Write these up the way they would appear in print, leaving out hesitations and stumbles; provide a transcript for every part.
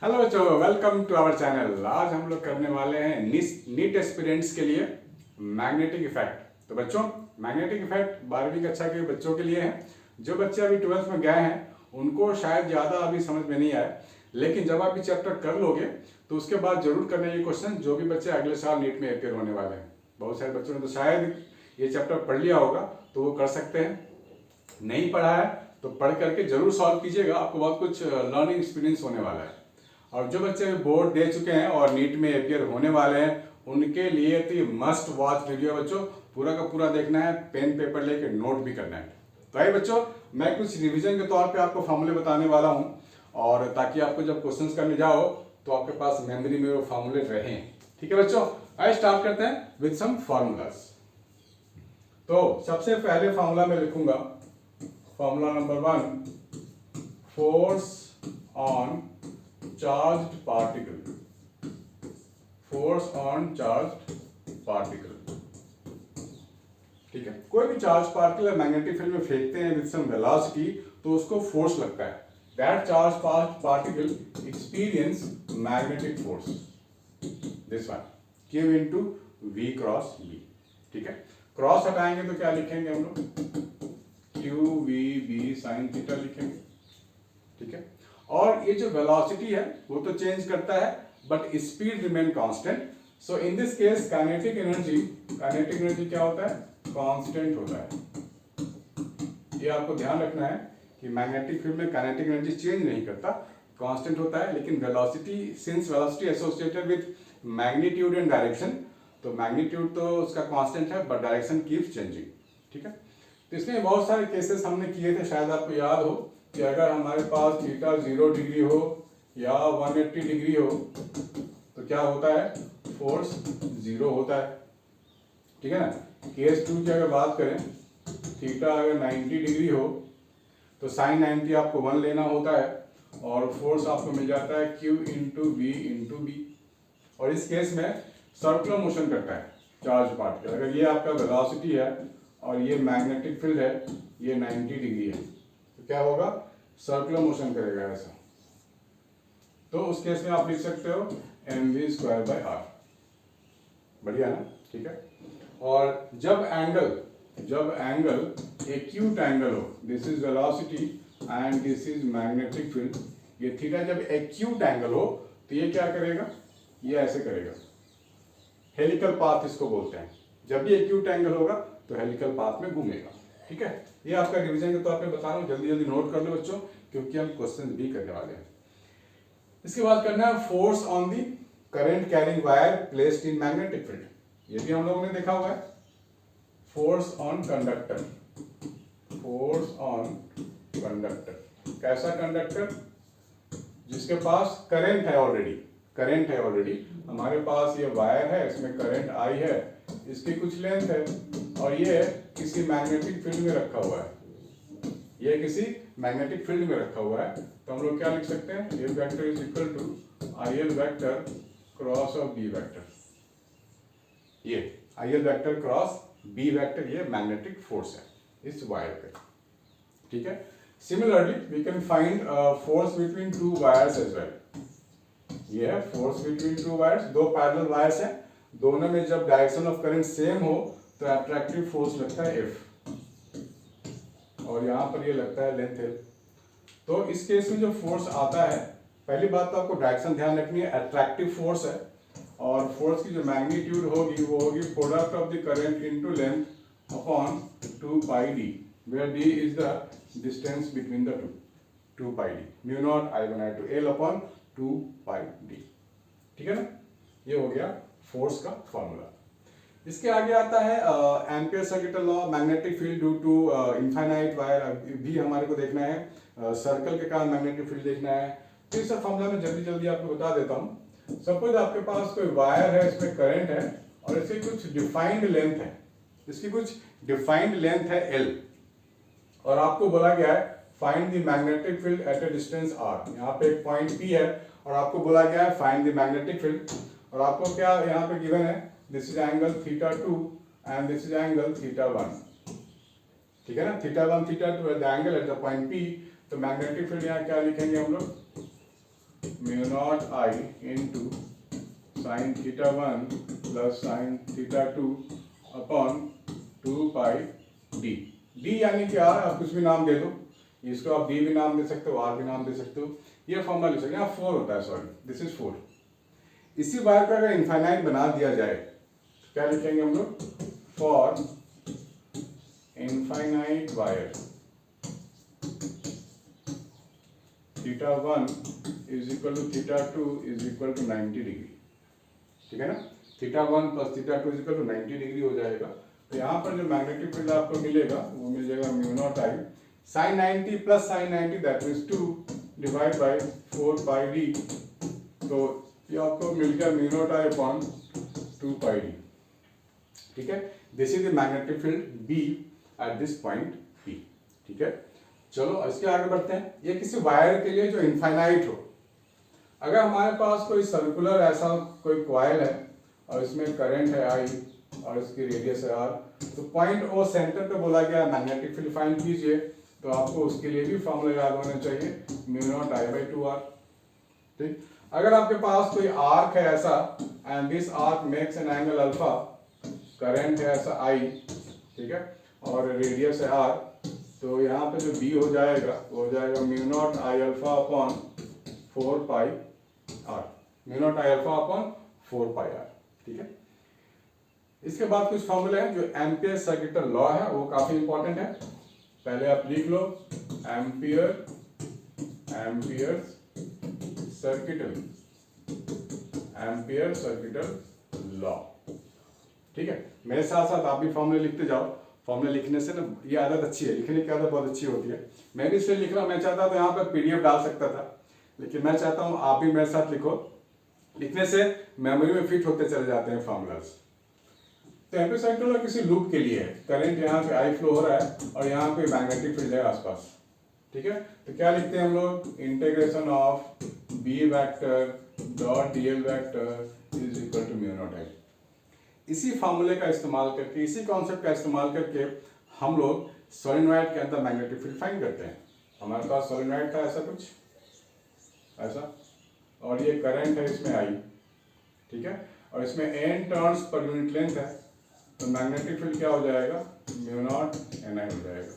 Hello बच्चों, welcome to our channel. आज हम लोग करने वाले हैं नीट एस्पिरेंट्स के लिए मैग्नेटिक इफेक्ट। तो बच्चों, मैग्नेटिक इफेक्ट 12वीं कक्षा के बच्चों के लिए है। जो बच्चे अभी 12th में गए हैं उनको शायद ज़्यादा अभी समझ में नहीं आए, लेकिन जब आप ये चैप्टर कर लोगे तो उसके बाद जरूर करना ये क्वेश्चन जो भी बच्चे अगले साल नीट में अपेयर होने वाले हैं। बहुत सारे बच्चों ने तो शायद ये चैप्टर पढ़ लिया होगा तो वो कर सकते हैं, नहीं पढ़ा है तो पढ़ करके जरूर सॉल्व कीजिएगा, आपको बहुत कुछ लर्निंग एक्सपीरियंस होने वाला है। और जो बच्चे बोर्ड दे चुके हैं और नीट में अपियर होने वाले हैं उनके लिए तो ये मस्ट वॉच वीडियो बच्चों, पूरा का पूरा देखना है, पेन पेपर लेके नोट भी करना है। तो आइए बच्चों, मैं कुछ रिवीजन के तौर पे आपको फॉर्मूले बताने वाला हूं, और ताकि आपको जब क्वेश्चंस करने जाओ तो आपके पास मेमोरी में वो फॉर्मूले रहें। ठीक है बच्चों, आइए स्टार्ट करते हैं विद सम फॉर्मूलाज। तो सबसे पहले फॉर्मूला मैं लिखूंगा, formula number 1, force on charged particle. Force on charged particle. ठीक है, कोई भी चार्ज पार्टिकल मैग्नेटिक फील्ड में फेंकते हैं विद सम वेलोसिटी तो उसको फोर्स लगता है। That charge particle experience magnetic force, this one Q into V cross B। ठीक है, क्रॉस हटाएंगे तो क्या लिखेंगे हम लोग, QVB साइन थीटा लिखेंगे। ठीक है, और ये जो वेलोसिटी है वो तो चेंज करता है but speed remain constant. So in this case kinetic energy क्या होता है, कांस्टेंट होता है। ये आपको ध्यान रखना है कि मैग्नेटिक फील्ड में काइनेटिक एनर्जी चेंज नहीं करता, कांस्टेंट होता है। लेकिन velocity, since velocity associated with magnitude and direction, तो मैग्नीट्यूड तो उसका कांस्टेंट है बट डायरेक्शन कीप्स चेंजिंग। ठीक है, तो इसमें बहुत सारे केसेस हमने किए थे, शायद आपको याद हो कि अगर हमारे पास थीटा 0 डिग्री हो या 180 डिग्री हो तो क्या होता है, फोर्स 0 होता है। ठीक है ना। केस 2 की अगर बात करें, थीटा अगर 90 डिग्री हो तो साइन 90 आपको 1 लेना होता है और फोर्स आपको मिल जाता है Q into V into B। और इस केस में सर्कुलर मोशन करता है चार्ज पार्टिकल। अगर ये आपका वेलोसिटी है और ये मैग्नेटिक फील्ड है, ये 90 डिग्री है, तो क्या होगा, सर्कुलर मोशन करेगा ऐसा। तो उस केस में आप लिख सकते हो mv²/r। बढ़िया ना। ठीक है, और जब एंगल एक्यूट एंगल हो, this is velocity and this is magnetic field, ये थीटा जब एक्यूट एंगल हो तो ये क्या करेगा, ये ऐसे करेगा, हेलिकल पाथ इसको बोलते हैं। जब भी एक्यूट एंगल होगा तो हेलिकल पाथ में घूमेगा। ठीक है, ये आपका रिवीजन के तौर पे बता रहा हूँ, जल्दी जल्दी नोट कर लो बच्चों, क्योंकि हम क्वेश्चन भी करने वाले हैं। इसके बाद करना है force on the current carrying wire placed in magnetic field. ये भी हम लोगों ने देखा हुआ है। Force on conductor, force on conductor, कैसा कंडक्टर, जिसके पास करंट है ऑलरेडी। हमारे पास ये वायर है, इसमें करंट I है, इसकी कुछ लेंथ है और ये किसी मैग्नेटिक फील्ड में रखा हुआ है, तो हम लोग क्या लिख सकते हैं, A vector is equal to IL vector cross of B vector. ये IL vector cross B vector, ये मैग्नेटिक फोर्स है इस वायर पे। ठीक है, similarly we can find force between two wires as well. ये है फोर्स बिटवीन टू वायर्स, दो पैरेलल वायर्स हैं, दोनों में जब डायरेक्शन ऑफ करंट सेम हो तो अट्रैक्टिव फोर्स लगता है F, और यहाँ पर ये लगता है लेंथ L। तो इस केस में जो फोर्स आता है, पहली बात तो आपको डायरेक्शन ध्यान रखनी है, अट्रैक्टिव फोर्स है, और फोर्स की जो मैग्नीट्यूड होगी वो होगी product of the current into length upon 2 pi d, where d is the distance between the two, 2 pi d, mu naught I1/2 L upon 2 pi d। ठीक है ना, ये हो गया फोर्स का फॉर्मूला। इसके आगे आता है ampere circuital law, magnetic field due to infinite wire भी हमारे को देखना है, सर्कल के कारण मैग्नेटिक फील्ड देखना है। तो इस फॉर्मूला में जल्दी जल्दी आपको बता देता हूँ। सपोज आपके पास कोई वायर है, इसमें करंट है और इसकी कुछ डिफाइंड लेंथ है, L, और आपको बोला गया है find the magnetic field at A distance r। यहाँ पे एक पॉइंट P है और आपको बोला गया है फाइंड द मैग्नेटिक फील्ड, और आपको क्या यहाँ पे गिवन है, this is angle θ2 and this is angle θ1। ठीक है ना, θ1 θ2 at the angle at the point P। तो मैग्नेटिक फील्ड यहाँ क्या लिखेंगे हम लोग, mu not I into sine theta 1 plus sine theta 2 upon 2 pi D. D यानी क्या है, आप कुछ भी नाम दे दो, इसको आप डी भी नाम दे सकते हो, आर भी नाम दे सकते हो, ये फॉर्मूला लिख सकते हैं। 4 होता है, सॉरी दिस इज 4। इसी वायर को अगर इनफाइनाइट बना दिया जाए तो क्या लिखेंगे हम लोग, for infinite wire theta 1 is equal to theta 2 is equal to 90 degree. ठीक है ना, theta 1 plus theta 2 is equal to 90 degree हो जाएगा। तो यहाँ पर जो मैग्नेटिक फील्ड आपको मिलेगा वो मिल जाएगा mu not I sine 90 plus sine 90 that means 2 divide by 4 pi D. तो ये आपको मिल गया mu not I upon 2 pi D. ठीक है, this is the magnetic field B at this point P. ठीक है, चलो इसके आगे बढ़ते हैं। ये किसी वायर के लिए जो इनफाइनाइट हो, अगर हमारे पास कोई सर्कुलर ऐसा कोई कॉइल है और इसमें करंट है आई और इसकी रेडियस है आर, तो पॉइंट ओ सेंटर पे बोला गया मैग्नेटिक फील्ड फाइंड कीजिए, तो आपको उसके लिए भी फॉर्मूला याद होना चाहिए, mu naught I by 2r। ठीक, अगर आपके पास कोई आर्क है ऐसा and this arc makes an angle alpha, current है ऐसा आई, ठीक है, और रेडियस है आर, तो यहाँ पे जो बी हो जाएगा वो हो जाएगा mu not I alpha upon 4 pi R, mu not I alpha upon 4 pi R. ठीक है, इसके बाद कुछ फॉर्मूले हैं जो एम्पियर सर्किटल लॉ है, वो काफी इंपॉर्टेंट है। पहले आप लिख लो एम्पियर सर्किटल लॉ। ठीक है, मेरे साथ साथ आप भी फॉर्मूले लिखते जाओ। फॉर्मूले लिखने से ना ये आदत अच्छी है, लिखने की आदत बहुत अच्छी होती है। मैं भी इसलिए लिख रहा हूँ, मैं चाहता तो यहाँ पर पीडीएफ डाल सकता था, लेकिन मैं चाहता हूँ आप भी मेरे साथ लिखो, लिखने से मेमोरी में फिट होते चले जाते हैं फॉर्मूलाज। तो एम्पियर सर्किटल लॉ किसी लूप के लिए है, करंट यहाँ पे आई फ्लो हो रहा है और यहाँ पे मैग्नेटिक फील्ड है आसपास। ठीक है, तो क्या लिखते हैं हम लोग, integration of B vector dot DL vector is equal to mu not I. इसी फार्मूले का इस्तेमाल करके, इसी कॉन्सेप्ट का इस्तेमाल करके हम लोग सोलेनॉइड के अंदर मैग्नेटिक फील्ड फाइंड करते हैं। हमारे पास सोलेनॉइड था ऐसा कुछ ऐसा, और ये करंट है इसमें आई, ठीक है, और इसमें n turns per unit length है, तो मैग्नेटिक फील्ड क्या हो जाएगा, म्यू नॉट एन आई हो जाएगा।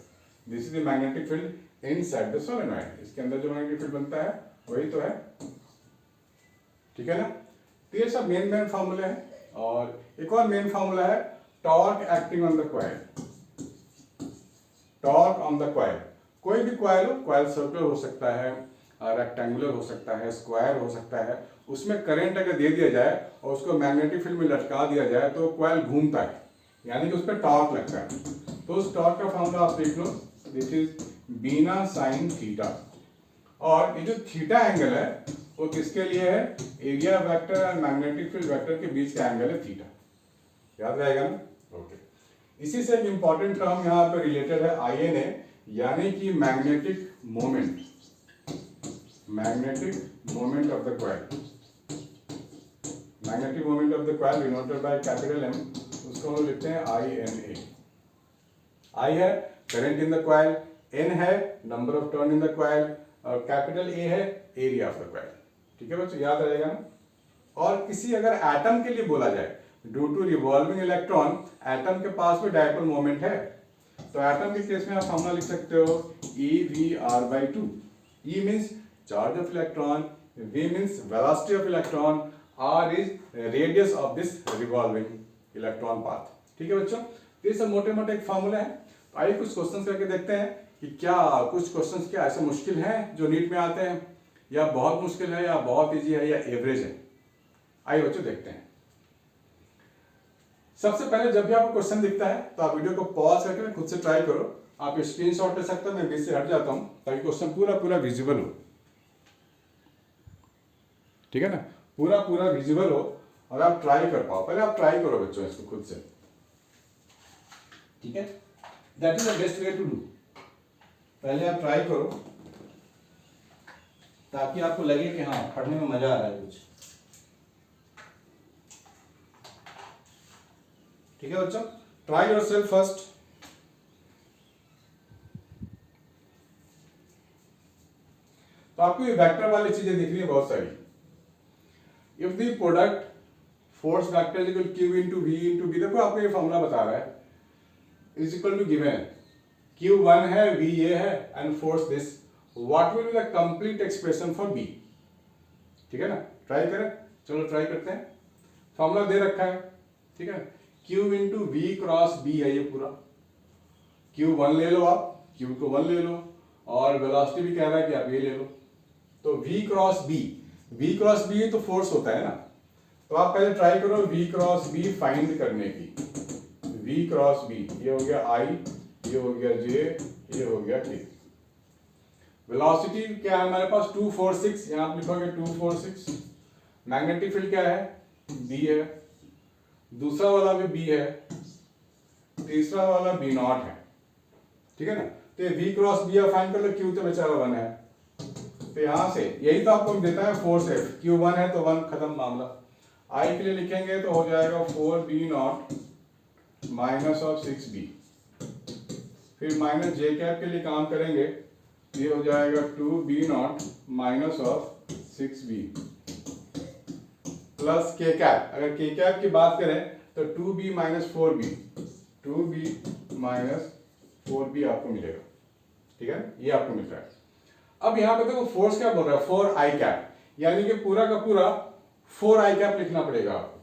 This is the magnetic field inside the solenoid. इसके अंदर जो मैग्नेटिक फील्ड बनता है वही तो है। ठीक है ना, तो ये सब मेन फार्मूले हैं। और एक और मेन फार्मूला है torque acting on the coil. Torque on the coil, कोई भी कॉइल हो, कॉइल सर्कुलर हो सकता है, रेक्टेंगुलर हो सकता है, स्क्वायर हो सकता है, उसमें करंट अगर दे दिया जाए और उसको मैग्नेटिक फील्ड में लटका दिया जाए तो कॉइल घूमता है, यानी कि उस पर टॉर्क लगता है। तो उस टॉर्क का फॉर्मूला आप देख लो, दिस इज बीना साइन थीटा। और ये जो थीटा एंगल है वो किसके लिए है, एरिया वेक्टर और मैग्नेटिक फील्ड वेक्टर के बीच का एंगल है थीटा। याद रहेगा ना, ओके। इसी से एक इंपॉर्टेंट टर्म यहाँ पे रिलेटेड है INA, यानी कि magnetic moment, magnetic moment of the coil. Magnetic moment of the coil denoted by capital M, उसको हम लिखते हैं INA। I है current in the coil, N है number of turn in the coil, और कैपिटल A है area of the coil. ठीक है बच्चों, याद रहेगा ना। और किसी अगर एटम के लिए बोला जाए, due to revolving electron, atom के पास भी डायपोल मोमेंट है, तो एटम के केस में आप फॉर्मूला लिख सकते हो EVR/2। E means charge of electron, V means velocity of electron, R is radius of this revolving electron path. ठीक है बच्चों, तो ये सब मोटे मोटे एक फॉर्मूला है। तो आइए कुछ क्वेश्चंस करके देखते हैं कि क्या कुछ क्वेश्चंस क्या ऐसे मुश्किल हैं जो नीट में आते हैं, या बहुत मुश्किल है, या बहुत इजी है, या एवरेज है। आइए बच्चों देखते हैं। सबसे पहले जब भी आपको क्वेश्चन दिखता है तो आप वीडियो को पॉज करके खुद से ट्राई करो। आप स्क्रीनशॉट ले सकते हो, मैं बीच से हट जाता हूं ताकि क्वेश्चन पूरा विजिबल हो। ठीक है ना, पूरा विजिबल हो और आप ट्राई कर पाओ। पहले आप ट्राई करो बच्चों इसको खुद से, ठीक है, that is the best way to do. पहले आप ट्राई करो ताकि आपको लगे कि हाँ पढ़ने में मजा आ रहा है कुछ। ठीक है बच्चों, ट्राई योरसेल्फ फर्स्ट। तो तो आपको ये वेक्टर वाली चीजें दिख रही है बहुत सारी। If the product force vector equal Q into V into B, देखो आपको ये फॉर्मूला बता रहा है, is equal to given Q1 है, V ये है and force this, what will be the complete expression for B। ठीक है ना, ट्राई करें, चलो ट्राई करते हैं। फॉर्मूला दे रखा है, ठीक है, Q into V cross B है ये पूरा। Q1 ले लो आप, Q को 1 ले लो, और वेलोसिटी भी कह रहा है कि आप ये ले लो। तो V क्रॉस B तो फोर्स होता है ना, तो आप पहले ट्राई करो V क्रॉस B फाइंड करने की। V क्रॉस B, ये हो गया I, ये हो गया J, ये हो गया K। वेलोसिटी क्या है हमारे पास 246, यहां आप लिखोगे 246। मैग्नेटिक फील्ड क्या है, B है, दूसरा वाला भी B है, तीसरा वाला B नॉट है, ठीक है ना। तो V क्रॉस B फाइंड कर लो, Q तो बेचारा 1 है, तो यहां से यही तो आपको देता है फोर्स F, Q1 है तो 1, खत्म मामला। I के लिए लिखेंगे तो हो जाएगा 4B naught minus of 6B, फिर माइनस J कैप के लिए काम करेंगे, ये हो जाएगा 2B naught minus of 6B plus K cap. अगर K कैप की बात करें तो 2B minus 4B, 2B minus 4B आपको मिलेगा, ठीक है, ये आपको मिल रहा है। अब यहां पे देखो फोर्स क्या बोल रहा है, 4I कैप, यानी कि पूरा का पूरा 4I कैप लिखना पड़ेगा आपको,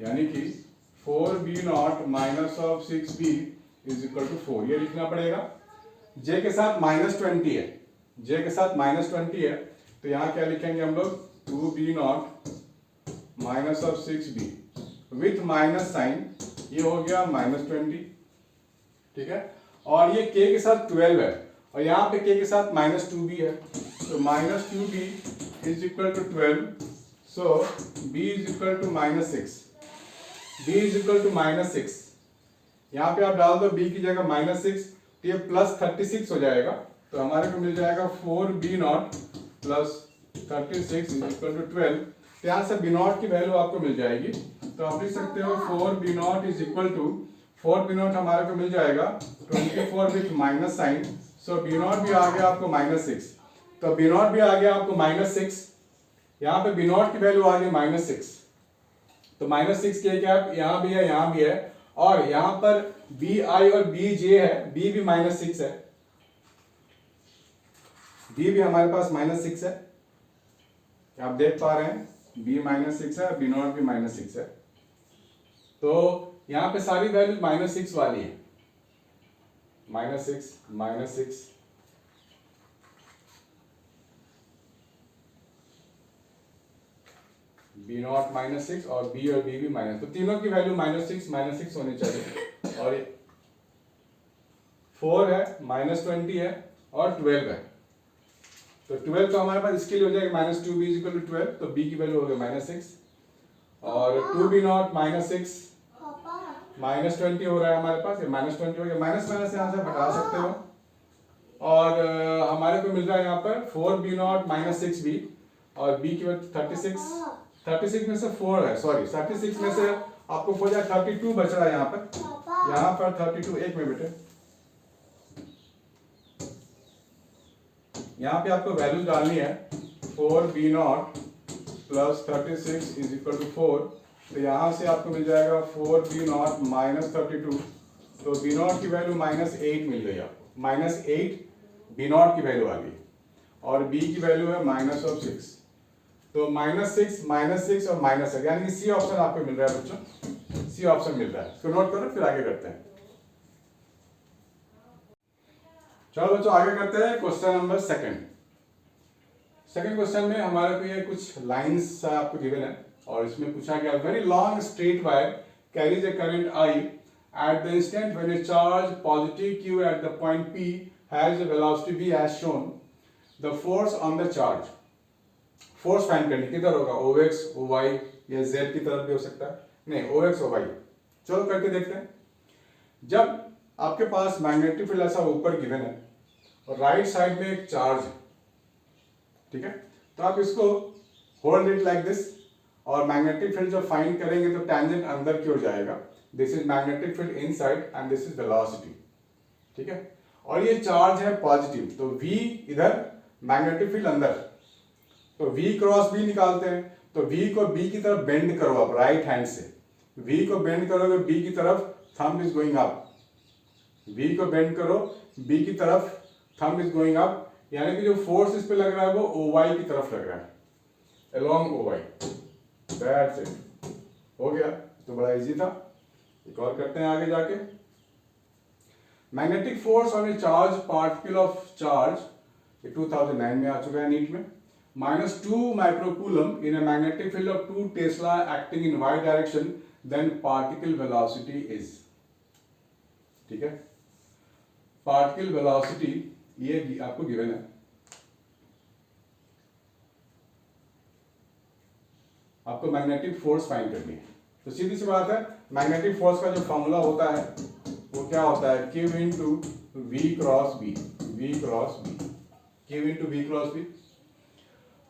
यानी कि 4B naught minus of 6B is equal to 4, ये लिखना पड़ेगा। J के साथ -20 है, J के साथ -20 है, तो यहां क्या लिखेंगे हम लोग, 2B naught minus of 6B with minus sign, ये हो गया -20, ठीक है। और ये K के साथ 12 है, और यहाँ पे K के साथ -2B है, तो -2B is equal to 12, so B is equal to -6, B is equal to -6। यहाँ पे आप डाल दो B की जगह -6, तो ये प्लस 36 हो जाएगा, तो हमारे को मिल जाएगा 4B naught plus 36 is equal to 12। तो यहाँ से B नॉट की वैल्यू आपको मिल जाएगी, तो आप लिख सकते हो 4B naught is equal to 4B naught हमारे को मिल जाएगा 24 with minus sign, so B naught भी आ गया आपको -6, तो B नॉट भी आ गया आपको -6, यहाँ पे B नॉट की वैल्यू आ गई -6, तो -6 के कैप यहाँ भी है, यहाँ भी है, और यहाँ पर BI और BJ है, B भी -6 है, B भी हमारे पास -6 है, आप देख पा रहे हैं B -6 है, B नॉट भी -6 है, तो यहाँ पे सारी वैल्यू -6 वाली है, -6 B नॉट -6 और B और B भी माइनस, तो तीनों की वैल्यू -6 होनी चाहिए, और 4 है, -20 है और 12 है, तो 12 तो हमारे पास इसके लिए हो जाएगा -2B इज इक्वल टू 12, तो B की वैल्यू हो गई -6, और 2B नॉट -6 -20 हो रहा है हमारे पास, ये -20 हो गया, माइनस माइनस यहाँ से हटा सकते हो, और हमारे को मिल रहा है यहाँ पर 4B नॉट -6B, और B की वैल्यू 36 में से 4 है, सॉरी 36 में से आपको हो जाए 32 बच रहा है यहाँ पर 32, एक में बेटे, यहाँ पे आपको वैल्यू डालनी है 4B naught plus 36 is equal to 4, तो यहाँ से आपको मिल जाएगा 4B नॉट -32, तो B नॉट की वैल्यू -8 मिल गई आपको, -8 B नॉट की वैल्यू आ गई, और B की वैल्यू है -6, तो -6 और -6, यानी कि सी ऑप्शन आपको मिल रहा है बच्चों, सी ऑप्शन मिल रहा है, इसको नोट करो, फिर आगे करते हैं। चलो बच्चों आगे करते हैं क्वेश्चन नंबर सेकंड क्वेश्चन में हमारे को ये कुछ लाइंस आपको गिवन है, और इसमें पूछा गया very long straight wire carries A current I at the instant when a charge positive Q at the point P has a velocity V as shown, the force on the charge, force find करनी किधर होगा, OX OY या Z की तरफ भी हो सकता है, नहीं OX OY, चलो करके देखते हैं। जब आपके पास मैग्नेटिक फील्ड ऐसा ऊपर गिवन है और राइट साइड में एक चार्ज है, ठीक है, तो आप इसको होल्ड इट लाइक दिस, और मैग्नेटिक फील्ड जब फाइंड करेंगे तो टेंजेंट अंदर की ओर जाएगा, this is magnetic field inside and this is velocity, ठीक है, और ये चार्ज है पॉजिटिव, तो V इधर मैग्नेटिक फील्ड अंदर, तो V क्रॉस B निकालते हैं, तो V को B की तरफ बेंड करो आप राइट हैंड से, V को बेंड करोगे B की तरफ, thumb is going up, V को बेंड करो B की तरफ, थंब इज गोइंग अप, यानी कि जो फोर्स इस पे लग रहा है वो OY की तरफ लग रहा है, along OY, that's it, हो गया। तो बड़ा इजी था। एक और करते हैं आगे जाके। Magnetic force on a charge particle of charge, 2009 में आ चुका है नीट में, -2 microcoulomb in a magnetic field of 2 tesla acting in Y direction, then particle velocity is. ठीक है, पार्टिकल वेलोसिटी ये आपको गिवन है, आपको मैग्नेटिक फोर्स फाइंड करनी है। तो सीधी सी बात है, मैग्नेटिक फोर्स का जो फॉर्मूला होता है वो क्या होता है, Q into V cross B, V cross B, Q into V cross B.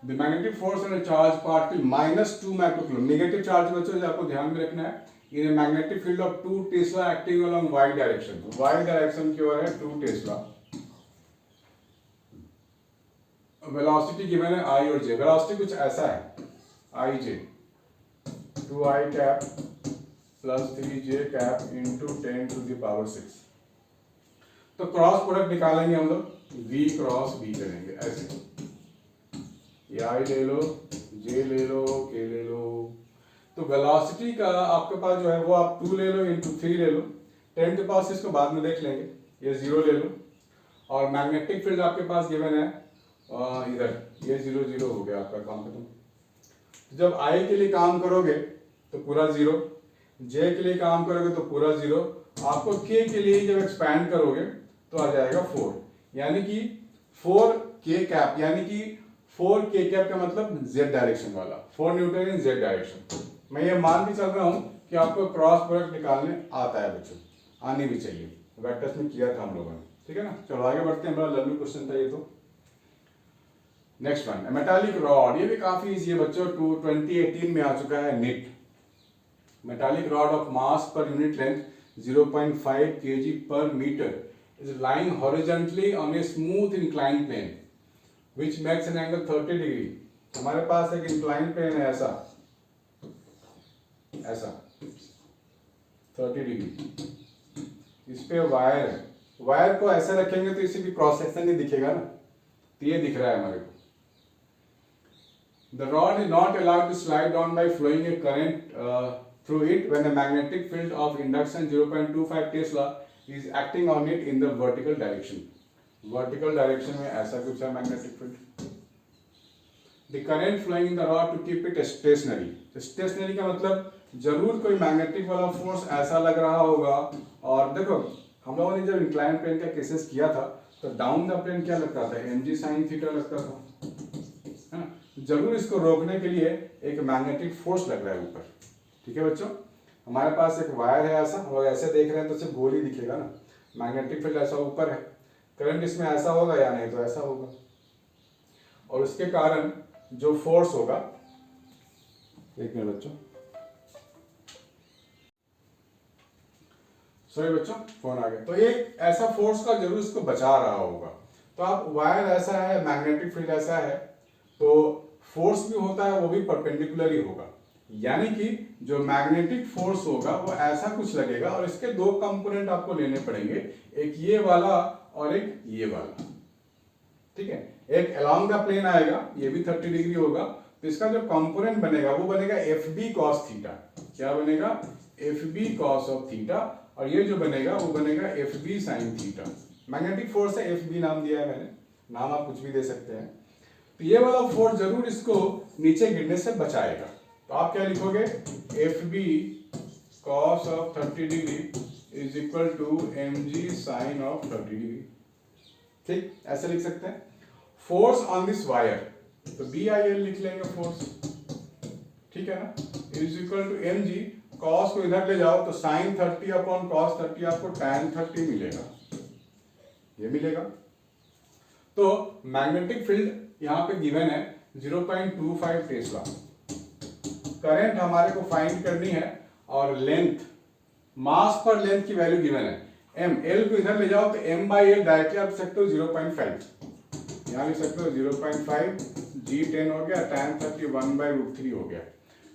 The magnetic force on a charge particle -2 microcoulomb, negative charge बच्चों आपको ध्यान में रखना है, in a magnetic field of 2 tesla acting along Y direction, Y direction की ओर है 2 tesla. Velocity given है I और J, वेलोसिटी कुछ ऐसा है I J 2I cap plus 3J cap into 10 to the power 6। तो क्रॉस प्रोडक्ट निकालेंगे हम लोग, V क्रॉस B करेंगे ऐसे, ये I ले लो, J ले लो, K ले लो। तो वेलोसिटी का आपके पास जो है वो आप 2 ले लो इंटू 3 ले लो, 10 टू पावर 6 को बाद में देख लेंगे, ये 0 ले लो, और मैग्नेटिक फील्ड आपके पास गिवन है इधर, ये 0 0 हो गया आपका काम खत्म। जब I के लिए काम करोगे तो पूरा 0, J के लिए काम करोगे तो पूरा 0, आपको K के लिए जब एक्सपैंड करोगे तो आ जाएगा 4, यानी कि 4K कैप, यानी कि 4K कैप का मतलब Z डायरेक्शन वाला, 4 न्यूटन इन Z डायरेक्शन। मैं ये मान भी चल रहा हूं कि आपको क्रॉस प्रोडक्ट निकालने आता है बच्चों, आनी भी चाहिए, वेक्टर्स में किया था हम लोगों ने। ठीक है ना, चलो आगे बढ़ते हैं, बड़ा लंबी क्वेश्चन था ये तो। नेक्स्ट वन, मेटालिक रॉड, ये भी काफी इजी है बच्चों, 2018 में आ चुका है NEET. Metallic rod of mass per unit length 0.5 kg per meter is lying horizontally on a smooth inclined plane which makes an angle 30 degree। हमारे पास एक inclined plane है ऐसा, ऐसा 30 डिग्री, इस पे वायर है, वायर को ऐसे रखेंगे तो इसी भी क्रॉस सेक्शन नहीं दिखेगा ना, तो ये दिख रहा है हमारे को। The rod is not allowed to slide down by flowing a current through it when a magnetic field of induction 0.25 Tesla is acting on it in the vertical direction। Vertical direction में ऐसा कुछ है magnetic field। The current flowing in the rod to keep it stationary। Stationary का मतलब जरूर कोई magnetic वाला force ऐसा लग रहा होगा, और देखो हम लोगों ने जब इंक्लाइन प्लेन का केसेस किया था तो डाउन द प्लेन क्या लगता था, mg sin थीटा लगता था, है ना। जरूर इसको रोकने के लिए एक मैग्नेटिक फोर्स लग रहा है ऊपर। ठीक है बच्चों, हमारे पास एक वायर है ऐसा, और ऐसे देख रहे हैं तो सिर्फ गोल ही दिखेगा ना, मैग्नेटिक फील्ड ऐसा ऊपर है, करंट इसमें ऐसा होगा या नहीं तो ऐसा होगा, और उसके कारण जो फोर्स होगा, एक मिनट बच्चों, सॉरी बच्चों फोन आ गया, तो एक ऐसा फोर्स का जरूर इसको बचा रहा होगा। तो आप वायर ऐसा है, मैग्नेटिक फील्ड ऐसा है, तो फोर्स भी होता है वो भी परपेंडिकुलर ही होगा, यानी कि जो मैग्नेटिक फोर्स होगा वो ऐसा कुछ लगेगा, और इसके दो कंपोनेंट आपको लेने पड़ेंगे, एक ये वाला और एक ये वाला। ठीक है, एक अलोंग द प्लेन आएगा, ये भी 30 डिग्री होगा, तो इसका जो कंपोनेंट बनेगा वो बनेगा FB cos थीटा। क्या बनेगा, FB cos ऑफ थीटा, और ये जो बनेगा वो बनेगा FB sin theta. Magnetic force है, FB नाम दिया है मैंने, नाम आप कुछ भी दे सकते हैं। तो ये वाला फोर्स जरूर इसको नीचे गिरने से बचाएगा, तो आप क्या लिखोगे, FB cos of 30 degree is equal to mg sin of 30 degree. ठीक, ऐसे लिख सकते हैं। फोर्स ऑन दिस वायर, तो BIL लिख लेंगे फोर्स, ठीक है ना, is equal to mg, cos को इधर ले जाओ तो sin 30 अपॉन cos 30 आपको tan 30 मिलेगा, ये मिलेगा। तो मैग्नेटिक फील्ड यहाँ पे गिवन है 0.25 टेस्ला, करंट हमारे को फाइंड करनी है, और लेंथ, मास पर लेंथ की वैल्यू गिवन है m, l को इधर ले जाओ तो m/l डायरेक्टली आप सकते हो 0.5, यहाँ लिख सकते हो 0.5 G10 हो गया, tan 30 1/√3 हो गया।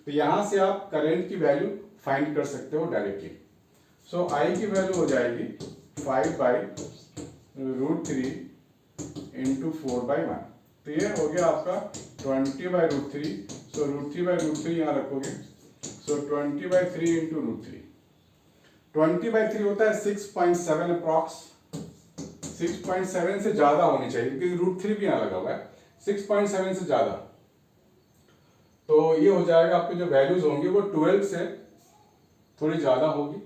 तो यहाँ से आप करंट की वैल्यू फाइंड कर सकते हो डायरेक्टली। सो I की वैल्यू हो जाएगी 5/√3 इंटू 4/1। तो ये हो गया आपका 20/√3। सो √3/√3 यहाँ रखोगे, सो 20/3 इंटू √3। 20/3 होता है 6.7 अप्रॉक्स। 6.7 से ज्यादा होनी चाहिए क्योंकि √3 भी यहाँ लगा हुआ है, 6.7 से ज्यादा। तो ये हो जाएगा, आपके जो वैल्यूज होंगी वो 12 से थोड़ी ज्यादा होगी,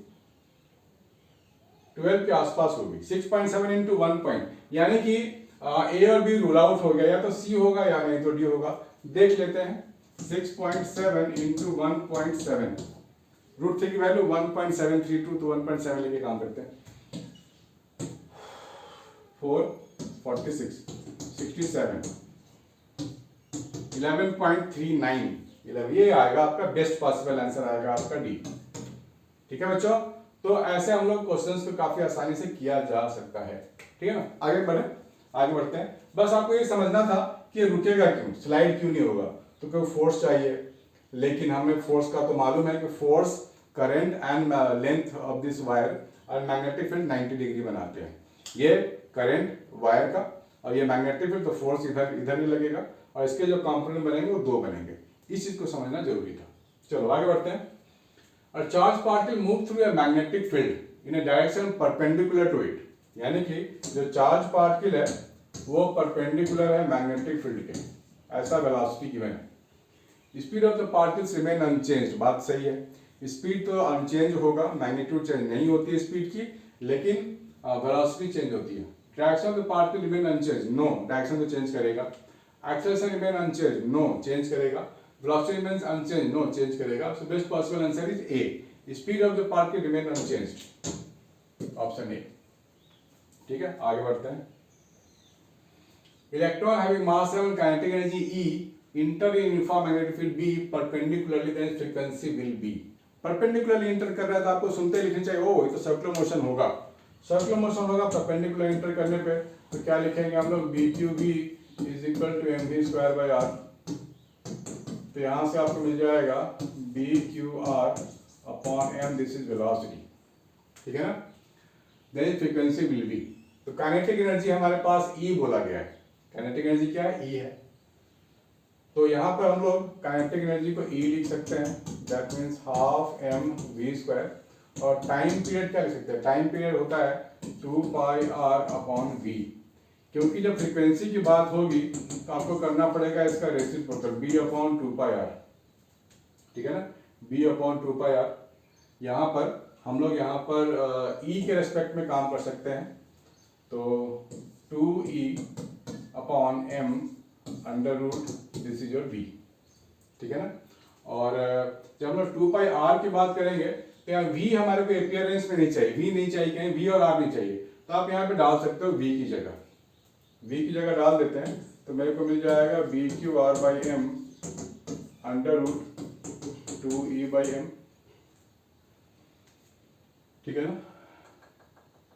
12 के आसपास होगी। 6.7 इंटू 1 पॉइंट, यानी कि ए और बी रूल आउट हो गया, या तो सी होगा या नहीं तो डी होगा। देख लेते हैं, 6.7 इंटू 1.7, √3 की वैल्यू 1.732, तो 1.7 लेके काम करते हैं। 4 46 67 11.39, ये आएगा आपका बेस्ट पॉसिबल आंसर, आएगा आपका डी। ठीक है बच्चों, तो ऐसे हम लोग क्वेश्चंस को काफी आसानी से किया जा सकता है। ठीक है ना, आगे बढ़ते हैं। बस आपको ये समझना था कि रुकेगा क्यों, स्लाइड क्यों नहीं होगा। तो कोई फोर्स चाहिए, लेकिन हमें फोर्स का तो मालूम है कि force, current and length of this wire और मैग्नेटिक फील्ड 90 डिग्री बनाते हैं। ये करंट वायर का और ये मैग्नेटिक फील्ड, तो फोर्स इधर ही लगेगा और इसके जो कंपोनेंट बनेंगे वो दो बनेंगे। इस चीज को समझना जरूरी था। चलो आगे बढ़ते हैं। A charged particle move through a magnetic field in a direction perpendicular to it, यानी कि जो चार्ज पार्टिकल है वो परपेंडिकुलर है मैग्नेटिक फील्ड के, ऐसा वेलोसिटी गिवन है। Speed of the particles remain unchanged, बात सही है। स्पीड तो अनचेंज होगा, मैग्नीट्यूड चेंज नहीं होती है स्पीड की, लेकिन वेलोसिटी चेंज होती है। Direction of the particle remain unchange, no, direction तो चेंज करेगा। Acceleration remain unchange, no, change करेगा। Velocity remains unchanged, no, change करेगा। So best possible answer is A. Speed of the particle remain unchanged. Option A. ठीक है, आगे बढ़ते हैं। Electron having mass and kinetic energy E enter in uniform magnetic field B perpendicularly, then frequency will be. Perpendicularly enter कर रहा है तो आपको सुनते ही लिखना चाहिए, ओ ये तो सर्कुलर मोशन होगा। सर्कुलर मोशन होगा perpendicular enter करने पे, तो क्या लिखेंगे हम लोग, BQB is equal to mv²/r। तो यहां से आपको मिल जाएगा BQR/m, दिस इज वेलोसिटी। ठीक है ना, देन फ्रीक्वेंसी विल बी। तो काइनेटिक एनर्जी हमारे पास E बोला गया है। काइनेटिक एनर्जी क्या है, E है। तो यहां पर हम लोग काइनेटिक एनर्जी को E लिख सकते हैं, दैट मींस ½ mv²। और टाइम पीरियड क्या लिख सकते हैं, टाइम पीरियड होता है 2πr/v। क्योंकि जब फ्रीक्वेंसी की बात होगी तो आपको करना पड़ेगा इसका रेसिप्रोकल, B/2πr। ठीक है ना, B/2πr। यहाँ पर हम लोग E के रेस्पेक्ट में काम कर सकते हैं, तो 2E/m √ this is your V। ठीक है ना, और जब हम लोग 2πr की बात करेंगे तो यहाँ V हमारे को अपीयरेंस में नहीं चाहिए, V नहीं चाहिए कहीं, V और R नहीं चाहिए, तो आप यहाँ पे डाल सकते हो V की जगह। V की जगह डाल देते हैं तो मेरे को मिल जाएगा BQR/m √ 2E/m। ठीक है ना,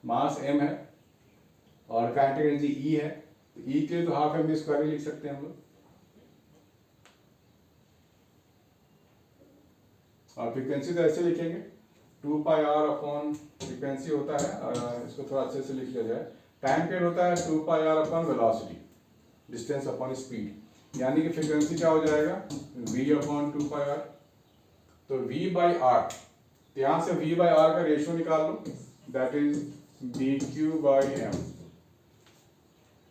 मास m है और काइनेटिक एनर्जी E है, तो E के लिए तो ½ mv² लिख सकते हैं हम लोग। और फ्रीक्वेंसी तो ऐसे लिखेंगे, 2πr/ फ्रीक्वेंसी होता है, इसको थोड़ा अच्छे से लिख लिया जाए। टाइम पीरियड होता है 2πr/ velocity, distance upon speed, यानी कि फ्रीक्वेंसी क्या हो जाएगा, V/2πr। तो V/r, तो यहां से V/r का रेशियो निकाल लो, दैट इज BQ/m।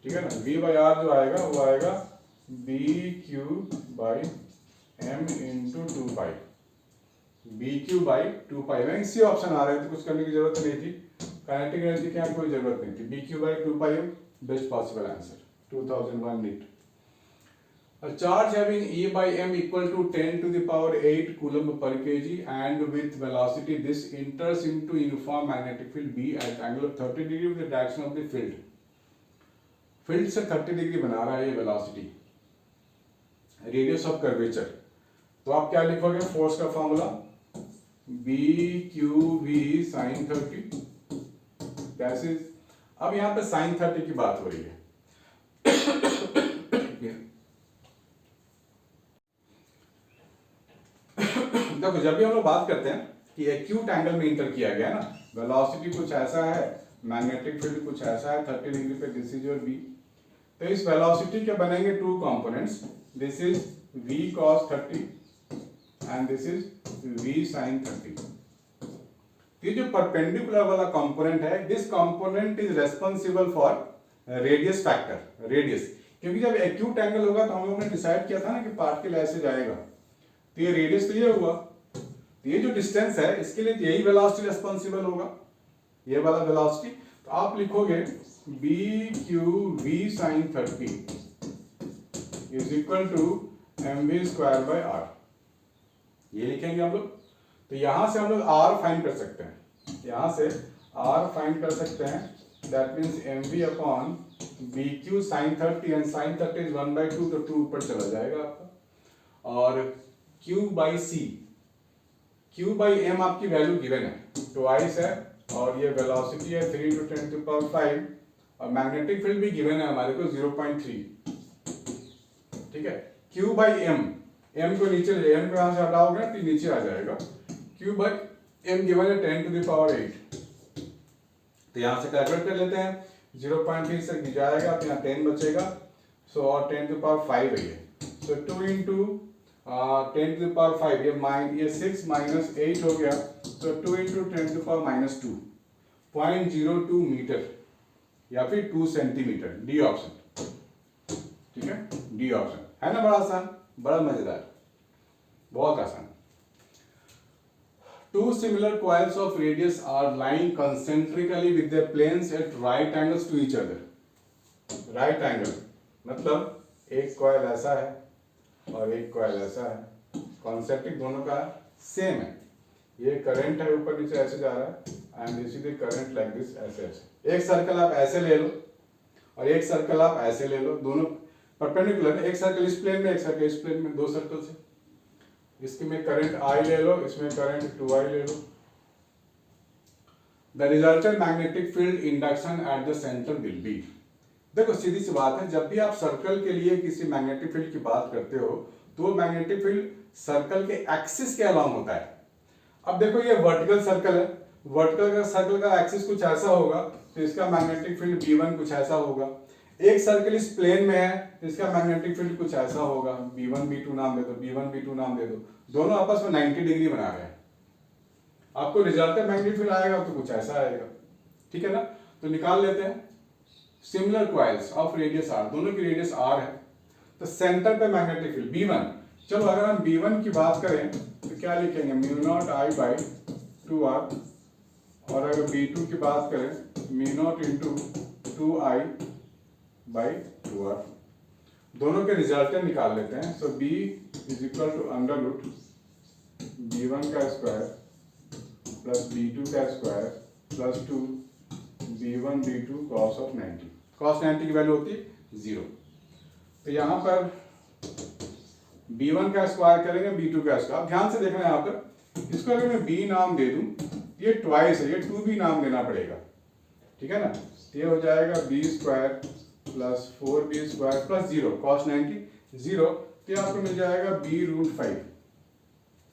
ठीक है ना, V/r जो आएगा वो आएगा BQ/m × 2π, BQ/2π। में सी ऑप्शन आ रहा है तो कुछ करने की जरूरत नहीं थी, काइनेटिक एनर्जी की कोई जरूरत नहीं थी। BQ/2πm best possible answer, 2001 NEET. A charge having E/m equal to 10⁸ coulomb per kg and with velocity this enters into uniform magnetic field B at angle of 30 degree with the direction of the field. Field से 30 degree बना रहा है ये velocity, radius of curvature. तो आप क्या लिखोगे, force का फॉर्मूला BQV sin 30। अब यहाँ पे sin 30 की बात हो रही है। देखो जब भी हम लोग बात करते हैं कि एक्यूट एंगल में इंटर किया गया है ना, वेलोसिटी कुछ ऐसा है, मैग्नेटिक फील्ड कुछ ऐसा है 30 डिग्री पे, दिस इज योर बी। तो इस वेलोसिटी के बनेंगे two components, this is v cos 30 and this is v sin 30। ये जो परपेंडिकुलर वाला कंपोनेंट है, this component is responsible for radius factor, radius, क्योंकि जब एक्यूट एंगल होगा तो हम लोगों ने डिसाइड किया था ना कि पार्टिकल ऐसे जाएगा, तो ये रेडियस तो ये हुआ, तो ये जो डिस्टेंस है इसके लिए यही वेलोसिटी रेस्पॉन्सिबल होगा, ये वाला वेलोसिटी। तो आप लिखोगे B Q V sine 30 is equal to mv square by R, ये लिखेंगे हम लोग। तो यहां से हम लोग r फाइंड कर सकते हैं, यहां से r फाइंड कर सकते हैं, that means mv upon B Q sine 30 and sine 30 is 1/2, तो 2 ऊपर चला जाएगा आपका, और q by C, q by m आपकी वैल्यू गिवन है, ट्वाइस है, और ये वेलोसिटी है 3 × 10⁵, और मैग्नेटिक फील्ड भी गिवन है हमारे को 0.3, ठीक है। q बाई m, m को नीचे, m को यहां से हटाओगे तो नीचे आ जाएगा, q बाई m गिवन है 10⁸, तो यहां से कैलकुलेट कर लेते हैं, 0.3 से जाएगा तो यहाँ 10 बचेगा, सो और 10⁵ है ये, सो 2 इंटू 10⁵, ये 6 माइनस 8 हो गया, तो 2 इंटू 10⁻², 0.02 मीटर या फिर 2 सेंटीमीटर, डी ऑप्शन, ठीक है, डी ऑप्शन है ना। बड़ा आसान, बड़ा मजेदार, बहुत आसान। Two similar coils of radius are lying concentrically with their planes at right angles to each other. Right angle मतलब एक कॉइल ऐसा है और एक कॉइल ऐसा है, कॉन्सेंट्रिक दोनों का सेम है, ये करंट है ऊपर नीचे ऐसे जा रहा है, and this is the current like this, ऐसे ऐसे। एक सर्कल आप ऐसे ले लो और एक सर्कल आप ऐसे ले लो, दोनों परपेंडिकुलर, एक सर्कल इस प्लेन में, एक सर्कल इस प्लेन में, दो सर्कल से, इसके में करंट I ले लो, इसमें करंट 2I ले लो। The resultant magnetic field induction at the centre will be, देखो सीधी सी बात है, जब भी आप सर्कल के लिए किसी मैग्नेटिक फील्ड की बात करते हो तो वो मैग्नेटिक फील्ड सर्कल के एक्सिस के अलोंग होता है। अब देखो ये वर्टिकल सर्कल है, वर्टिकल का सर्कल का एक्सिस कुछ ऐसा होगा तो इसका मैग्नेटिक फील्ड B1 कुछ ऐसा होगा, एक सर्कल इस प्लेन में है तो इसका मैग्नेटिक फील्ड कुछ ऐसा होगा, B1 B2 नाम दे दो, B1 B2 नाम दे दो, दोनों आपस में 90 डिग्री बना रहे हैं, आपको रिजल्टेंट मैग्नेटिक फील्ड आएगा तो कुछ ऐसा आएगा, ठीक है ना। तो निकाल लेते हैं, similar coils of radius r, दोनों की रेडियस r है, तो सेंटर पे मैग्नेटिक फील्ड B1, चलो अगर हम B1 की बात करें तो क्या लिखेंगे, μ0I बाई 2r, और अगर B2 की बात करें μ0 इंटू 2I बाई 2r, दोनों के रिजल्टेंट निकाल लेते हैं। So B is equal to under root B1 का स्क्वायर प्लस B2 का square plus 2 B1 B2 cos of 90, cos 90 की वैल्यू होती है 0, तो यहाँ पर B1 का स्क्वायर करेंगे B2 का स्क्वायर, ध्यान से देखना यहाँ पर, इसको अगर मैं B नाम दे दूं, ये ट्वाइस है, ये 2B नाम देना पड़ेगा, ठीक है ना, ये हो जाएगा B square plus 4B square plus 0, cos 90 0, तो आपको मिल जाएगा B√5,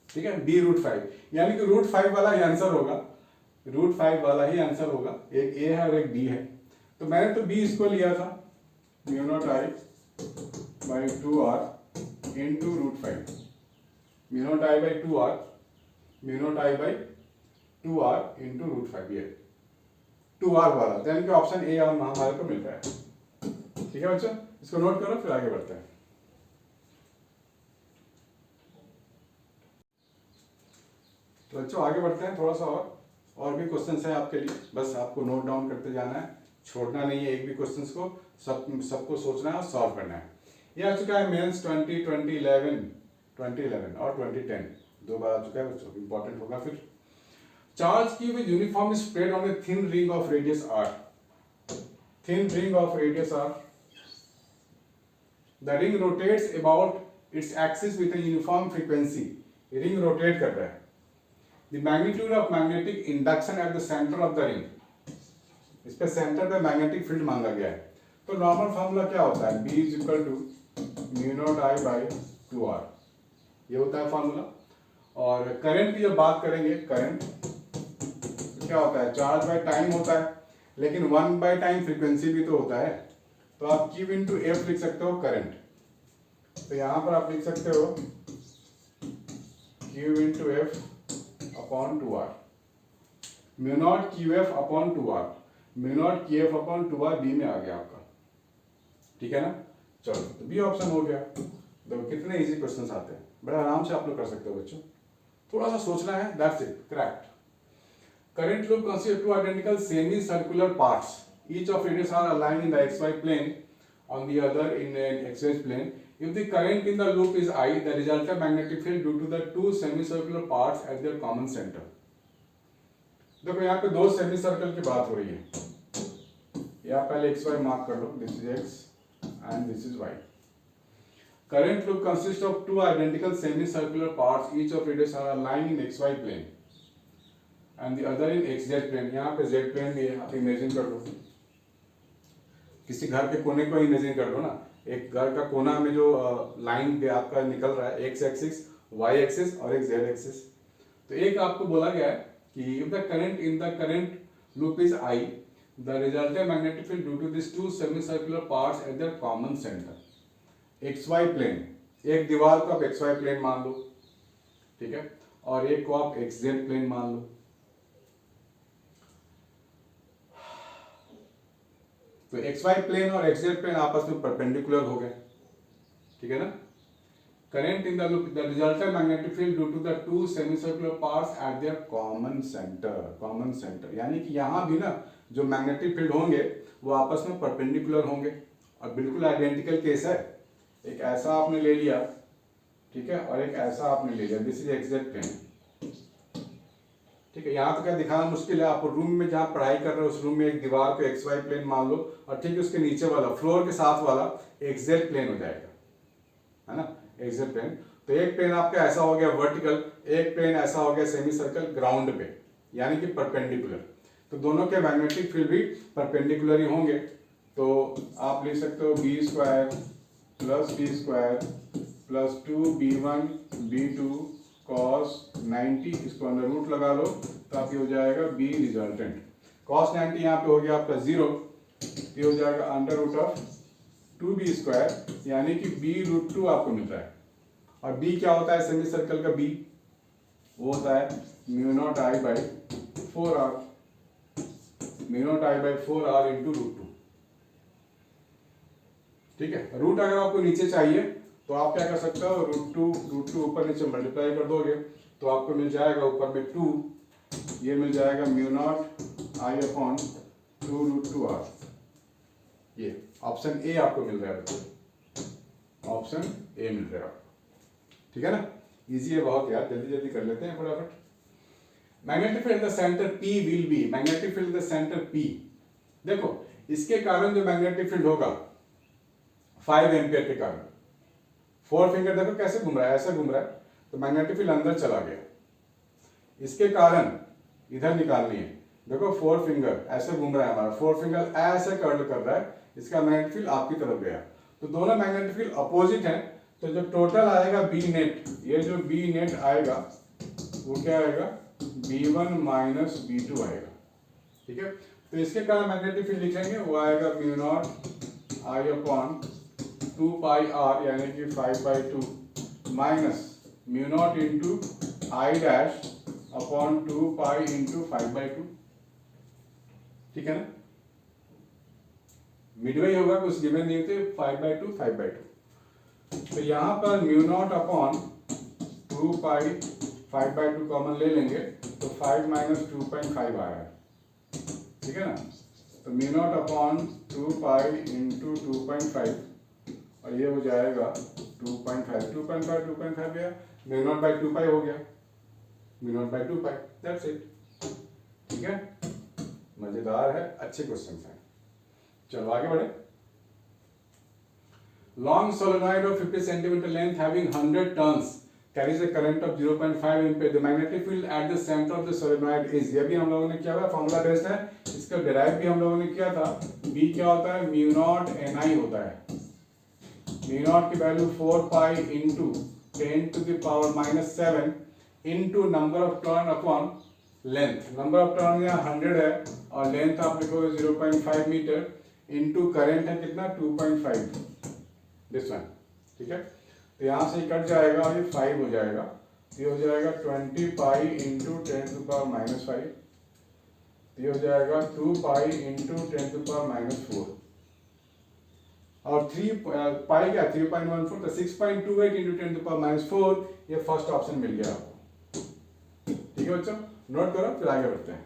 ठीक है, B√5, यानी कि √5 वाला ही आंसर होगा, √5 वाला ही आंसर होगा, एक A है और एक B है। तो मैंने तो B इसको लिया था μ0I by 2r into √5, μ0I by 2r, μ0I by 2r into √5, ये 2r वाला, यानी कि ऑप्शन ए हमारे को मिलता है, ठीक है बच्चों, इसको नोट करो फिर आगे बढ़ते हैं। तो बच्चों आगे बढ़ते हैं, थोड़ा सा और भी क्वेश्चंस हैं आपके लिए, बस आपको नोट डाउन करते जाना है, छोड़ना नहीं है एक भी क्वेश्चंस को, सबको सोचना है और सॉल्व करना है। ये आ चुका है मेंस 2011 और 2010, दो बार आ चुका है बच्चों, इंपॉर्टेंट होगा फिर। चार्ज की with uniform spread on a thin ring of radius r, thin ring of radius r, the ring rotates about its axis with a uniform frequency, ring rotate कर रहा है। The magnitude of magnetic induction at the center of the ring, इस पे centre पे magnetic field मांगा गया है, तो नॉर्मल फार्मूला क्या होता है, B is equal to μ0I by 2r, ये होता है फार्मूला। और करंट की जब बात करेंगे, करंट तो क्या होता है, चार्ज बाय टाइम होता है, लेकिन 1 बाय टाइम फ्रीक्वेंसी भी तो होता है। तो आप Q इंटू एफ लिख सकते हो करंट। तो यहां पर आप लिख सकते हो Q into F upon 2R, mu naught Q F upon 2R, mu naught Q F upon 2R B में आ गया आपका, ठीक है ना। चलो तो बी ऑप्शन हो गया। देखो कितने इजी क्वेश्चंस आते हैं, बड़ा आराम से आप लोग कर सकते हो बच्चों, थोड़ा सा सोचना है, that's it, correct. Current loop consists of two identical semi-circular parts. Each of it is aligned in the xy plane, on the other in an xy plane. If the current in the loop is I, the resultant magnetic field due to the two semicircular parts at their common center. देखो यहाँ पे दो semi circle की बात हो रही है, या पहले xy मार्क कर लो, this is x and this is y. Current loop consists of two identical semicircular parts. Each of it is aligned in xy plane. And the other in X Z plane, यहाँ पे Z plane भी है, आप imagine कर लो, किसी घर के कोने को इमेजिन कर लो ना, एक घर का कोना में जो लाइन पे आपका निकल रहा है, एक्स एक्सिस, वाई एक्सिस और एक जेड एक्सिस। तो एक आपको बोला गया है कि if the current in the current loop is I, the resultant magnetic field due to this two semi circular parts at their common centre, X Y plane, एक दीवार को आप एक्स वाई प्लेन मान लो, ठीक है, और एक को आप एक्स जेड प्लेन मान लो। तो एक्स वाई प्लेन और एक्स जेड प्लेन आपस में परपेंडिकुलर हो गए, ठीक है ना। Current in the loop, the resultant magnetic field due to the two semicircular parts at their common centre, common centre यानी कि यहां भी ना जो मैग्नेटिक फील्ड होंगे वो आपस में परपेंडिकुलर होंगे, और बिल्कुल आइडेंटिकल केस है, एक ऐसा आपने ले लिया, ठीक है, और एक ऐसा आपने ले लिया, this is X Z plane, ठीक है। यहाँ तो क्या दिखाना मुश्किल है, आप रूम में जहाँ पढ़ाई कर रहे हो उस रूम में एक दीवार को एक्स वाई प्लेन मान लो, और ठीक है उसके नीचे वाला फ्लोर के साथ वाला एक्स जेड प्लेन हो जाएगा, है ना, एक्स जेड प्लेन। तो एक प्लेन आपका ऐसा हो गया वर्टिकल, एक प्लेन ऐसा हो गया सेमी सर्कल ग्राउंड पे, यानी कि परपेंडिकुलर। तो दोनों के मैग्नेटिक फील्ड भी परपेंडिकुलर ही होंगे। तो आप लिख सकते हो B square plus B square plus 2b1 b2 cos 90, इसको अंडर रूट लगा लो तो आप ये हो जाएगा b रिजल्टेंट, cos 90 यहाँ पे हो गया आपका 0, ये हो जाएगा under root of 2b square, यानी कि b रूट 2 आपको मिल रहा है। और b क्या होता है सेमी सर्कल का b, वो होता है mu not I by 4r, mu not I by 4r into root 2, ठीक है। रूट अगर आपको नीचे चाहिए तो आप क्या कर सकते हो, रूट टू ऊपर नीचे मल्टीप्लाई कर दोगे तो आपको मिल जाएगा ऊपर में 2, ये मिल जाएगा mu not I upon 2 root 2r। ये ऑप्शन ए आपको मिल रहा है बच्चों, ऑप्शन ए मिल रहा है आपको, ठीक है ना। इजी है बहुत यार, जल्दी जल्दी कर लेते हैं फटाफट। Magnetic field in the centre P will be, magnetic field in the centre P, देखो इसके कारण जो मैग्नेटिक फील्ड होगा 5 एम्पियर के कारण, 4 फिंगर देखो कैसे घूम रहा है, ऐसे घूम रहा है, तो मैग्नेटिक फील्ड अंदर चला गया, इसके कारण इधर निकालनी है, देखो 4 फिंगर ऐसे घूम रहा है हमारा, 4 फिंगर ऐसे कर्ल कर रहा है, इसका मैग्नेटिक फील्ड आपकी तरफ गया, तो दोनों मैग्नेटिक फील्ड अपोजिट है, तो जो टोटल आएगा बी नेट, ये जो बी नेट आएगा वो क्या आएगा, b1 माइनस b2 आएगा, ठीक है। तो इसके कारण मैग्नेटिक फील्ड लिखेंगे वो आएगा mu not I upon 2 pi R यानी कि 5/2 minus mu naught into I dash upon 2 pi into 5/2, ठीक है ना। मिडवे होगा, कुछ गिवन नहीं होते, 5/2 तो यहाँ पर म्यू नॉट अपॉन 2 पाई 5/2 कॉमन ले लेंगे तो 5 माइनस 2.5 आ रहा है, ठीक है ना। तो mu naught upon 2 pi into 2.5 और ये हो जाएगा 2.5 गया, म्यू नॉट बाई 2 पाई हो गया, mu not by 2 pi, that's it, ठीक है। मजेदार है, अच्छे क्वेश्चन हैं। चलो आगे बढ़े। Long solenoid of 50 centimetre length having 100 turns carries a current of 0.5 ampere. The magnetic field at the center of the solenoid is, ये भी हम लोगों ने किया हुआ, फॉर्मूला बेस्ड है, इसका डिराइव भी हम लोगों ने किया था। B क्या होता है, म्यू नॉट NI होता है, म्यू नॉट की value 4 pi into 10 to the power -7, into number of turn upon length. Number of turn यहाँ 100 है और लेंथ आप लिखोगे 0.5 मीटर इनटू करंट है कितना 2.5 दिस वन। ठीक है, तो यहाँ से कट जाएगा और ये 5 हो जाएगा, ये हो जाएगा 20 पाई इंटू 10⁻⁻5, ये हो जाएगा 2 पाई इंटू 10⁻⁻4 और 3 पाई क्या 3.14, तो 6.28 इंटू 10⁻⁻4 ये फर्स्ट ऑप्शन मिल गया आपको। ठीक है बच्चों, नोट करो फिर आगे बढ़ते हैं।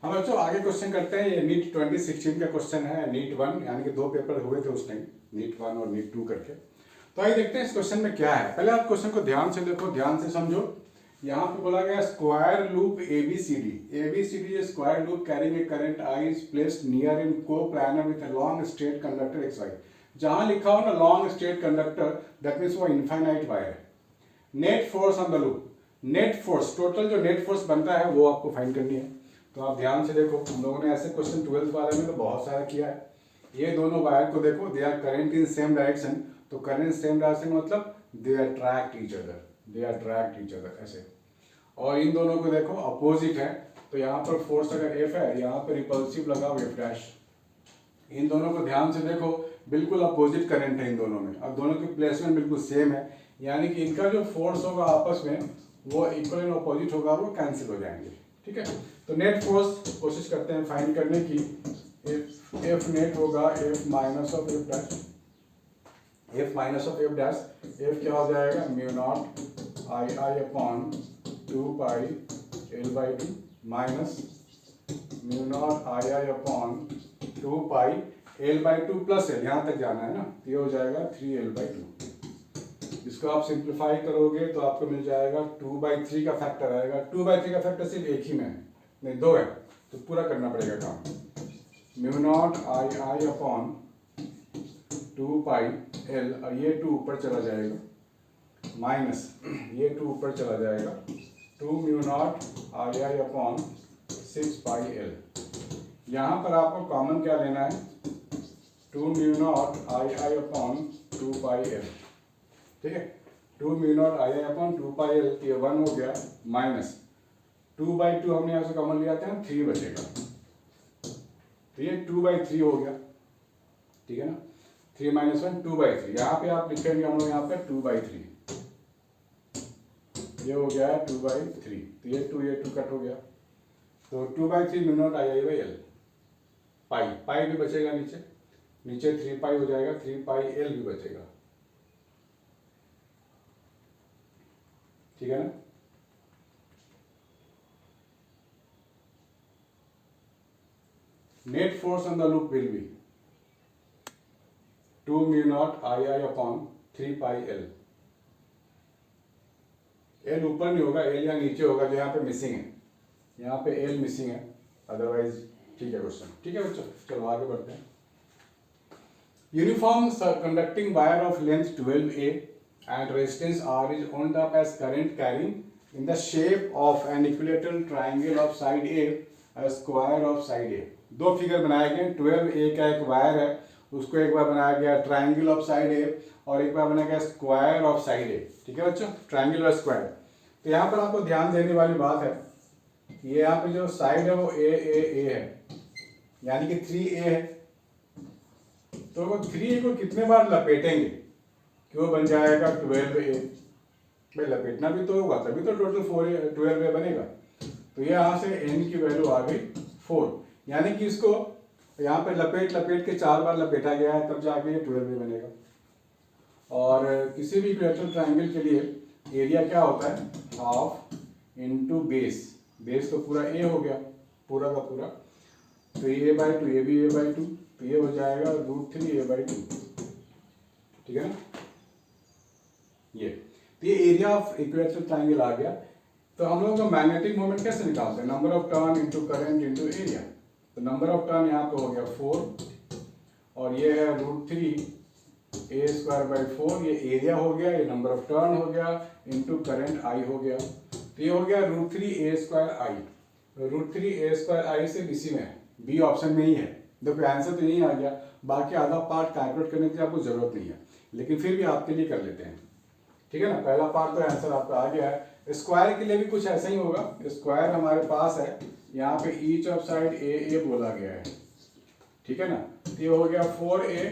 हम बच्चों आगे क्वेश्चन करते हैं। ये नीट 2016 का क्वेश्चन है, नीट 1 यानी कि 2 पेपर हुए थे उस टाइम, नीट 1 और नीट 2 करके। तो आइए देखते हैं इस क्वेश्चन में क्या है। पहले आप क्वेश्चन को ध्यान से देखो, ध्यान से समझो। यहाँ पे बोला गया square loop ABCD square loop carrying a current I is placed near in coplanar with a long straight conductor XY। जहां लिखा हो ना long straight conductor, that means वो इनफाइनाइट वायर है। Net force on the loop, net force, total जो नेट फोर्स बनता है वो आपको फाइंड करनी है। तो आप ध्यान से देखो, हम लोगों ने ऐसे क्वेश्चन 12th वाले में तो बहुत सारा किया है। ये दोनों वायर को देखो, they are current in same direction, तो करंट सेम डायरेक्शन मतलब दे अट्रैक्ट ईच अदर ऐसे। और इन दोनों को देखो अपोजिट है, तो यहाँ पर फोर्स अगर F है, यहाँ पर रिपल्सिव लगाओ F डैश। इन दोनों को ध्यान से देखो, बिल्कुल अपोजिट करंट है इन दोनों में, और दोनों की प्लेसमेंट बिल्कुल सेम है, यानी कि इनका जो फोर्स होगा आपस में वो इक्वल एंड अपोजिट होगा, वो कैंसिल हो जाएंगे। ठीक है, तो नेट फोर्स कोशिश करते हैं फाइंड करने की। F नेट होगा F minus of F dash, F minus of F dash. F क्या हो जाएगा, mu not I upon 2 pi L/2 minus mu not I upon 2 pi L/2 plus L, यहाँ तक जाना है ना, ये हो जाएगा 3L/2। इसको आप सिंप्लीफाई करोगे तो आपको मिल जाएगा 2/3 का फैक्टर आएगा। 2/3 का फैक्टर सिर्फ एक ही में है, नहीं 2 है, तो पूरा करना पड़ेगा काम। Mu naught I upon 2 pi L, और ये 2 ऊपर चला जाएगा, माइनस ये 2 ऊपर चला जाएगा, 2 mu naught I upon 6 pi L। यहाँ पर आपको कॉमन क्या लेना है, 2 mu naught I upon 2 pi L। ठीक है, 2 mu naught I upon 2 pi L, ये 1 हो गया, माइनस 2/2 हमने यहाँ से कॉमन लिया था, 3 बचेगा, तो ये 2/3 हो गया। ठीक है ना, 3 माइनस 1 2/3, यहाँ पे आप लिखेंगे हम लोग यहाँ पे 2/3, ये हो गया 2/3, तो ये 2 कट हो गया, तो 2/3 म्यू नॉट I/L। पाई भी बचेगा, नीचे 3 पाई हो जाएगा, 3 पाई L भी बचेगा। ठीक है ना, net force on the loop will be 2 mu naught I upon 3 pi L। L ऊपर नहीं होगा, L यहाँ नीचे होगा, जो यहाँ पे मिसिंग है, यहाँ पे L मिसिंग है, अदरवाइज ठीक है क्वेश्चन। ठीक है बच्चों, चलो आगे बढ़ते हैं। Uniform conducting wire of length 12A and resistance R is owned up as current carrying in the shape of an equilateral triangle of side A, a square of side A। दो figure बनाए गए, 12A का एक wire है, उसको एक बार बनाया गया ट्राइंगल ऑफ साइड A और एक बार बनाया गया स्क्वायर ऑफ साइड A। ठीक है बच्चों, ट्राइंगल और स्क्वायर। तो यहाँ पर आपको ध्यान देने वाली बात है, ये यहाँ पे जो साइड है वो A है, यानी कि 3A है, तो वो 3A को कितने बार लपेटेंगे कि वो बन जाएगा 12A। भाई लपेटना भी तो होगा, तभी तो टोटल 12A बनेगा। तो ये यहाँ से n की वैल्यू आ गई 4, यानी कि इसको यहाँ पे लपेट के 4 बार लपेटा गया है, तब जाके ये 12A बनेगा। और किसी भी इक्विलैटरल ट्रायंगल के लिए एरिया क्या होता है, हाफ इंटू बेस तो पूरा A हो गया, पूरा का पूरा, तो ये A/2, ये भी A/2, तो ये हो जाएगा √3A/2। ठीक है ना, ये तो ये एरिया ऑफ इक्विलैटरल ट्रायंगल आ गया। तो हम लोग का मैग्नेटिक मोमेंट कैसे निकालते हैं, number of turn into current into area. तो नंबर ऑफ टर्न यहाँ पे हो गया 4, और ये है √3A²/4, ये एरिया हो गया, ये नंबर ऑफ टर्न हो गया, इंटू करंट I हो गया, तो ये हो गया √3A²I। √3A²I से इसी में बी ऑप्शन में ही है। देखो आंसर तो यही आ गया, बाकी आधा पार्ट कैलकुलेट करने की आपको जरूरत नहीं है, लेकिन फिर भी आपके लिए कर लेते हैं। ठीक है ना। पहला पार्ट तो आंसर आपका आ गया है। स्क्वायर के लिए भी कुछ ऐसा ही होगा। स्क्वायर हमारे पास है, यहाँ पे ईच ऑफ साइड ए बोला गया है, ठीक है ना। तो ये हो गया 4a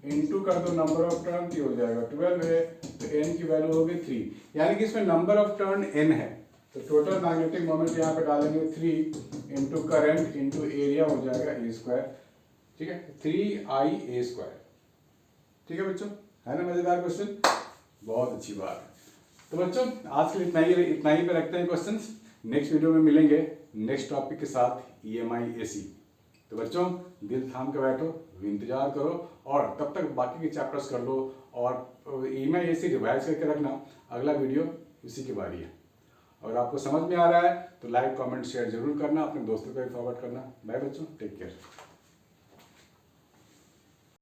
इंटू कर दो नंबर ऑफ टर्न, ये हो जाएगा 12a, तो n की वैल्यू होगी 3, यानी कि इसमें नंबर ऑफ टर्न n है। तो टोटल मैग्नेटिक मोमेंट यहाँ पे डालेंगे 3 इंटू करंट इंटू एरिया हो जाएगा a स्क्वायर, ठीक है, 3ia स्क्वायर। ठीक है बच्चों, है ना मजेदार क्वेश्चन, बहुत अच्छी बात है। तो बच्चों आज के लिए इतना ही पे रखते हैं क्वेश्चंस। नेक्स्ट वीडियो में मिलेंगे नेक्स्ट टॉपिक के साथ, EMI AC। तो बच्चों दिल थाम के बैठो, इंतजार करो, और तब तक बाकी के चैप्टर्स कर लो, और EMI AC रिवाइज करके रखना, अगला वीडियो इसी की बारी है। अगर आपको समझ में आ रहा है तो लाइक कमेंट शेयर जरूर करना, अपने दोस्तों को भी फॉरवर्ड करना। बाय बच्चों, टेक केयर।